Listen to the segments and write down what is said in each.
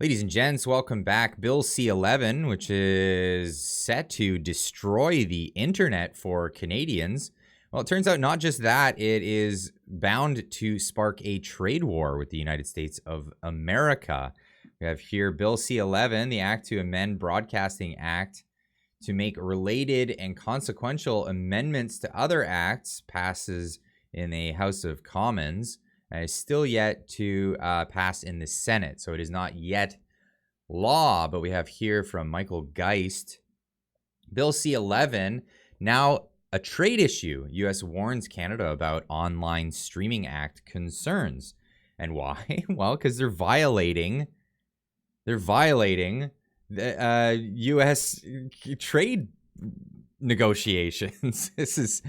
Ladies and gents, welcome back. Bill C-11, which is set to destroy the internet for Canadians. Well, it turns out not just that, it is bound to spark a trade war with the United States of America. We have here Bill C-11, the Act to Amend Broadcasting Act to make related and consequential amendments to other acts, passes in the House of Commons. Is still yet to pass in the Senate, so it is not yet law. But we have here from Michael Geist, Bill C-11, now a trade issue. U.S. warns Canada about Online Streaming Act concerns. And why? Well, because they're violating the U.S. trade negotiations. This is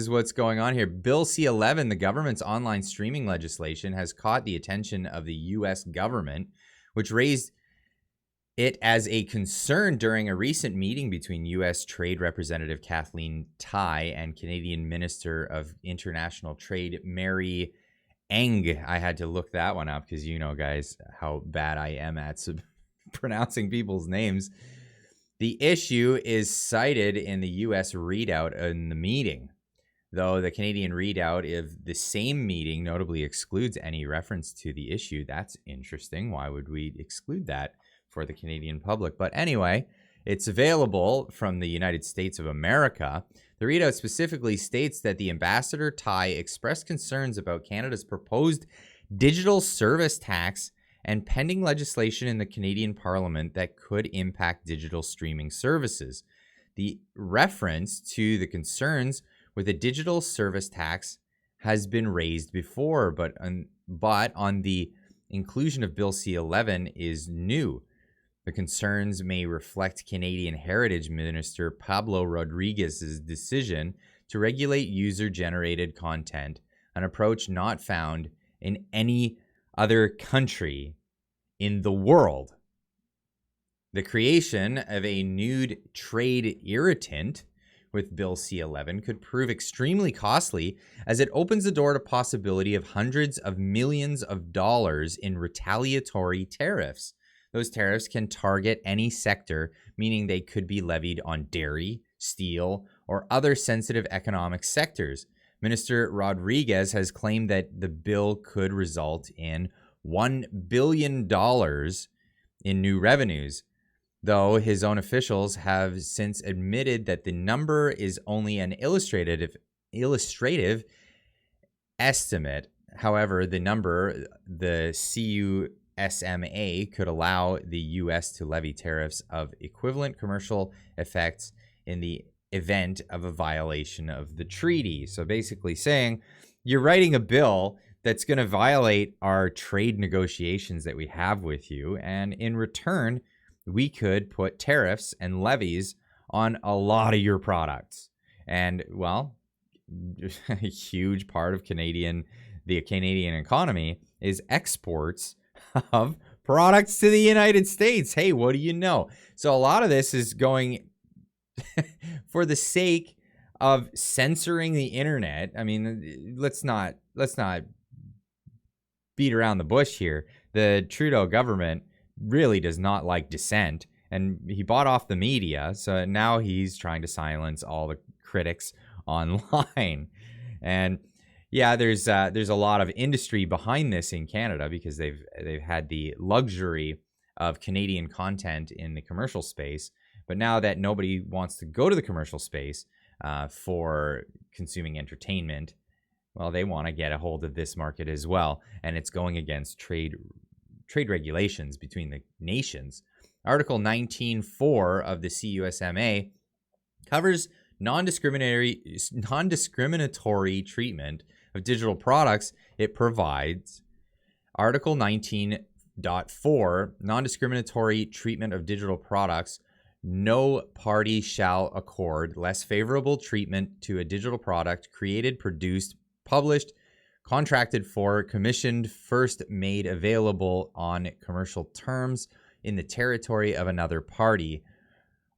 what's going on here. Bill C-11, the government's online streaming legislation, has caught the attention of the U.S. government, which raised it as a concern during a recent meeting between U.S. Trade Representative Kathleen Tai and Canadian Minister of International Trade Mary Eng. I had to look that one up because you know, guys, how bad I am at pronouncing people's names. The issue is cited in the U.S. readout in the meeting, though the Canadian readout of the same meeting notably excludes any reference to the issue. That's interesting. Why would we exclude that for the Canadian public? But anyway, it's available from the United States of America. The readout specifically states that the Ambassador Tai expressed concerns about Canada's proposed digital service tax and pending legislation in the Canadian Parliament that could impact digital streaming services. The reference to the concerns with a digital service tax has been raised before, but on the inclusion of Bill C-11 is new. The concerns may reflect Canadian Heritage Minister Pablo Rodriguez's decision to regulate user-generated content, an approach not found in any other country in the world. The creation of a nude trade irritant with Bill C-11 could prove extremely costly, as it opens the door to possibility of hundreds of millions of dollars in retaliatory tariffs. Those tariffs can target any sector, meaning they could be levied on dairy, steel, or other sensitive economic sectors. Minister Rodriguez has claimed that the bill could result in $1 billion in new revenues, though his own officials have since admitted that the number is only an illustrative estimate. However, the number, the CUSMA, could allow the U.S. to levy tariffs of equivalent commercial effects in the event of a violation of the treaty. So basically saying you're writing a bill that's going to violate our trade negotiations that we have with you. And in return, we could put tariffs and levies on a lot of your products. And, well, a huge part of the Canadian economy is exports of products to the United States. Hey, what do you know? So a lot of this is going for the sake of censoring the internet. I mean, let's not beat around the bush here. The Trudeau government really does not like dissent, and he bought off the media, so now he's trying to silence all the critics online. And yeah, there's a lot of industry behind this in Canada because they've had the luxury of Canadian content in the commercial space, but now that nobody wants to go to the commercial space for consuming entertainment, well, they want to get a hold of this market as well, and it's going against trade regulations between the nations. Article 19.4 of the CUSMA covers non-discriminatory treatment of digital products. It provides Article 19.4, non-discriminatory treatment of digital products. No party shall accord less favorable treatment to a digital product created, produced, published, contracted for, commissioned, first made available on commercial terms in the territory of another party,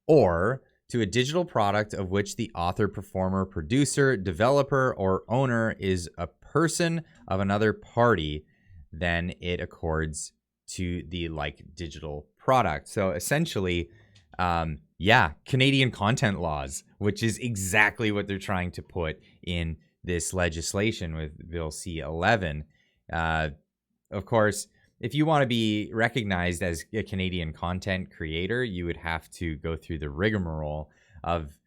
or to a digital product of which the author, performer, producer, developer, or owner is a person of another party, then it accords to the like digital product. So essentially, Canadian content laws, which is exactly what they're trying to put in this legislation with Bill C-11. Of course, if you want to be recognized as a Canadian content creator, you would have to go through the rigmarole of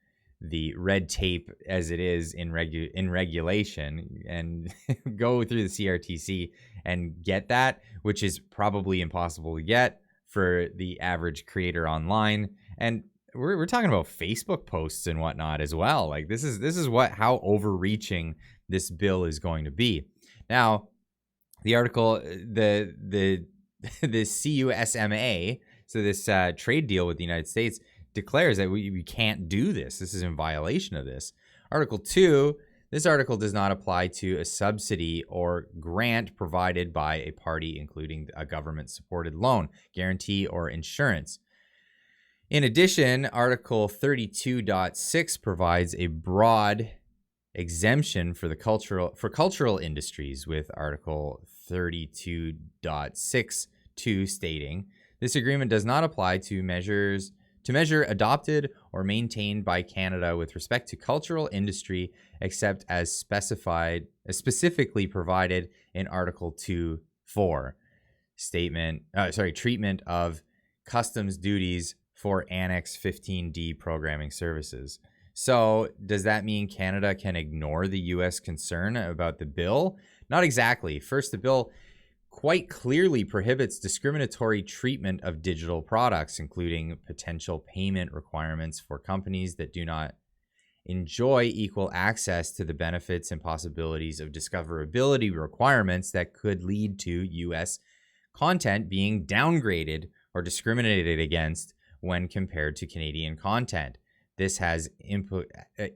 the red tape as it is in regulation and go through the CRTC and get that, which is probably impossible to get for the average creator online. And we're talking about Facebook posts and whatnot as well. Like this is how overreaching this bill is going to be. Now, the article, the CUSMA, so this trade deal with the United States, declares that we can't do this. This is in violation of this. Article 2, this article does not apply to a subsidy or grant provided by a party, including a government-supported loan, guarantee, or insurance. In addition, Article 32.6 provides a broad exemption for cultural industries, with Article 32.6.2 stating this agreement does not apply to measure adopted or maintained by Canada with respect to cultural industry, except as specifically provided in Article 2.4 treatment of customs duties for Annex 15D programming services. So does that mean Canada can ignore the U.S. concern about the bill? Not exactly. First, the bill quite clearly prohibits discriminatory treatment of digital products, including potential payment requirements for companies that do not enjoy equal access to the benefits and possibilities of discoverability requirements that could lead to U.S. content being downgraded or discriminated against when compared to Canadian content. This has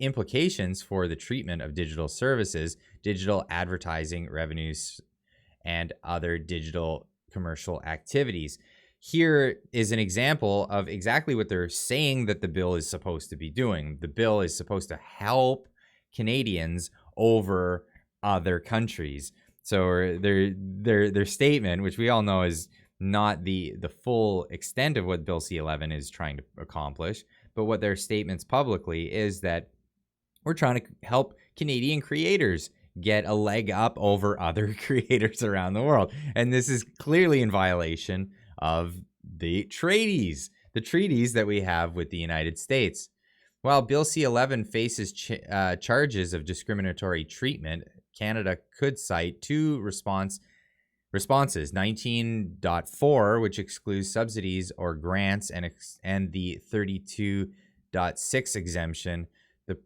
implications for the treatment of digital services, digital advertising revenues, and other digital commercial activities. Here is an example of exactly what they're saying that the bill is supposed to be doing. The bill is supposed to help Canadians over other countries. So their statement, which we all know is not the full extent of what Bill C-11 is trying to accomplish, but what their statements publicly is that we're trying to help Canadian creators get a leg up over other creators around the world. And this is clearly in violation of the treaties that we have with the United States. While Bill C-11 faces charges of discriminatory treatment, Canada could cite two responses, 19.4, which excludes subsidies or grants, and the 32.6 exemption. The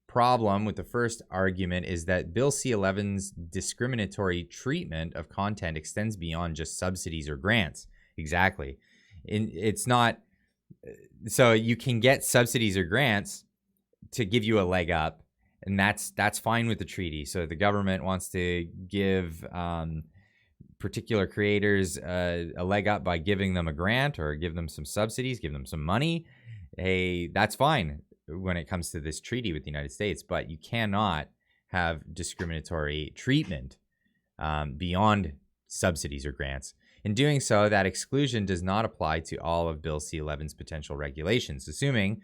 problem with the first argument is that Bill C-11's discriminatory treatment of content extends beyond just subsidies or grants. Exactly. It's not, so you can get subsidies or grants to give you a leg up, and that's fine with the treaty. So the government wants to give particular creators a leg up by giving them a grant or give them some subsidies, give them some money. Hey, that's fine when it comes to this treaty with the United States, but you cannot have discriminatory treatment beyond subsidies or grants. In doing so, that exclusion does not apply to all of Bill C-11's potential regulations. Assuming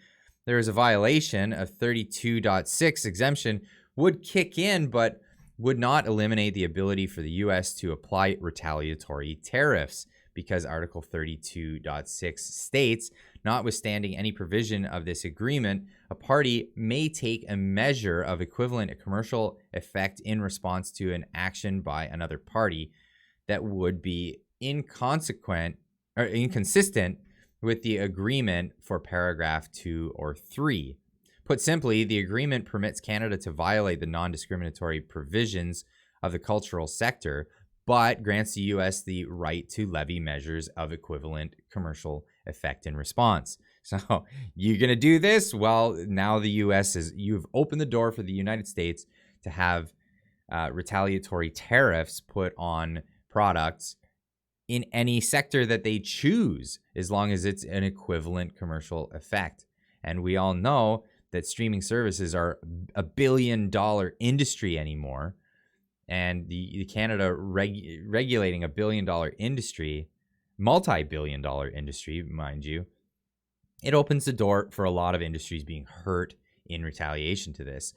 there is a violation, a 32.6 exemption would kick in, but would not eliminate the ability for the U.S. to apply retaliatory tariffs, because Article 32.6 states, notwithstanding any provision of this agreement, a party may take a measure of equivalent commercial effect in response to an action by another party that would be inconsistent with the agreement for paragraph 2 or 3. Put simply, the agreement permits Canada to violate the non-discriminatory provisions of the cultural sector, but grants the U.S. the right to levy measures of equivalent commercial effect in response. So you're going to do this? Well, now the U.S. you've opened the door for the United States to have retaliatory tariffs put on products in any sector that they choose, as long as it's an equivalent commercial effect. And we all know that streaming services are a $1 billion industry anymore. And the Canada regulating a $1 billion industry, multi-billion-dollar industry, mind you, it opens the door for a lot of industries being hurt in retaliation to this.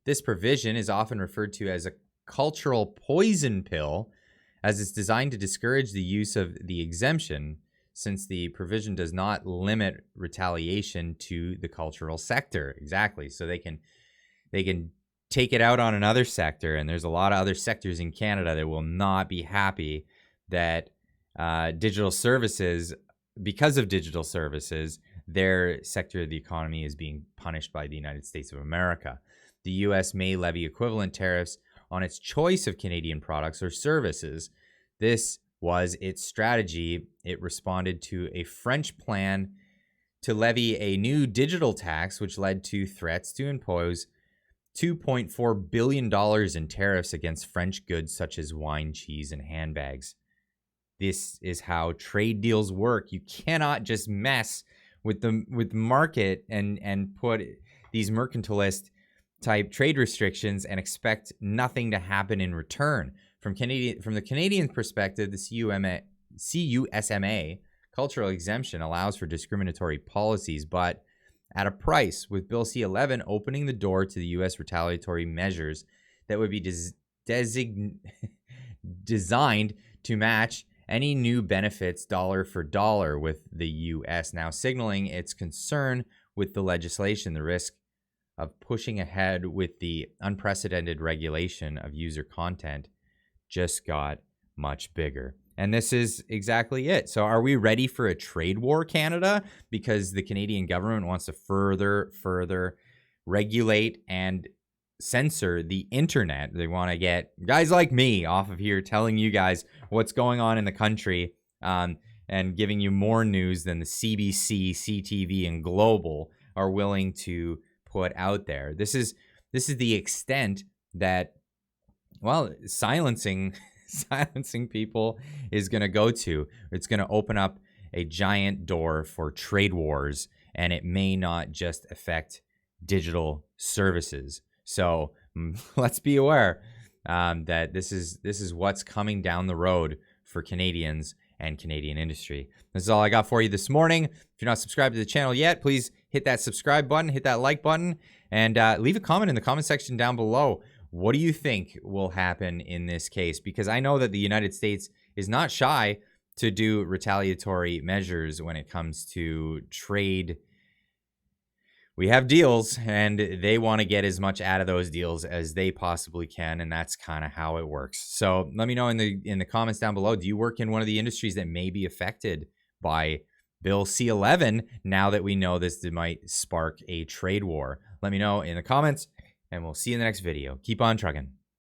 This provision is often referred to as a cultural poison pill, as it's designed to discourage the use of the exemption, since the provision does not limit retaliation to the cultural sector. Exactly. So they can take it out on another sector, and there's a lot of other sectors in Canada that will not be happy that digital services, because of digital services, their sector of the economy is being punished by the United States of America. The U.S. may levy equivalent tariffs on its choice of Canadian products or services. This was its strategy. It responded to a French plan to levy a new digital tax, which led to threats to impose $2.4 billion in tariffs against French goods such as wine, cheese, and handbags. This is how trade deals work. You cannot just mess with the market and put these mercantilist type trade restrictions and expect nothing to happen in return. From the Canadian perspective, the CUSMA cultural exemption allows for discriminatory policies, but at a price, with Bill C-11 opening the door to the U.S. retaliatory measures that would be designed to match any new benefits dollar for dollar with the U.S., now signaling its concern with the legislation. The risk of pushing ahead with the unprecedented regulation of user content just got much bigger. And this is exactly it. So are we ready for a trade war, Canada? Because the Canadian government wants to further regulate and censor the internet. They want to get guys like me off of here telling you guys what's going on in the country, and giving you more news than the CBC, CTV, and Global are willing to put out there. This is the extent that, well, silencing people is going to go to. It's going to open up a giant door for trade wars, and it may not just affect digital services. So let's be aware that this is what's coming down the road for Canadians and Canadian industry. This is all I got for you this morning. If you're not subscribed to the channel yet, please hit that subscribe button, hit that like button, and leave a comment in the comment section down below. What do you think will happen in this case? Because I know that the United States is not shy to do retaliatory measures when it comes to trade. We have deals, and they want to get as much out of those deals as they possibly can, and that's kind of how it works. So let me know in the comments down below, do you work in one of the industries that may be affected by Bill C-11 now that we know this might spark a trade war? Let me know in the comments, and we'll see you in the next video. Keep on trucking.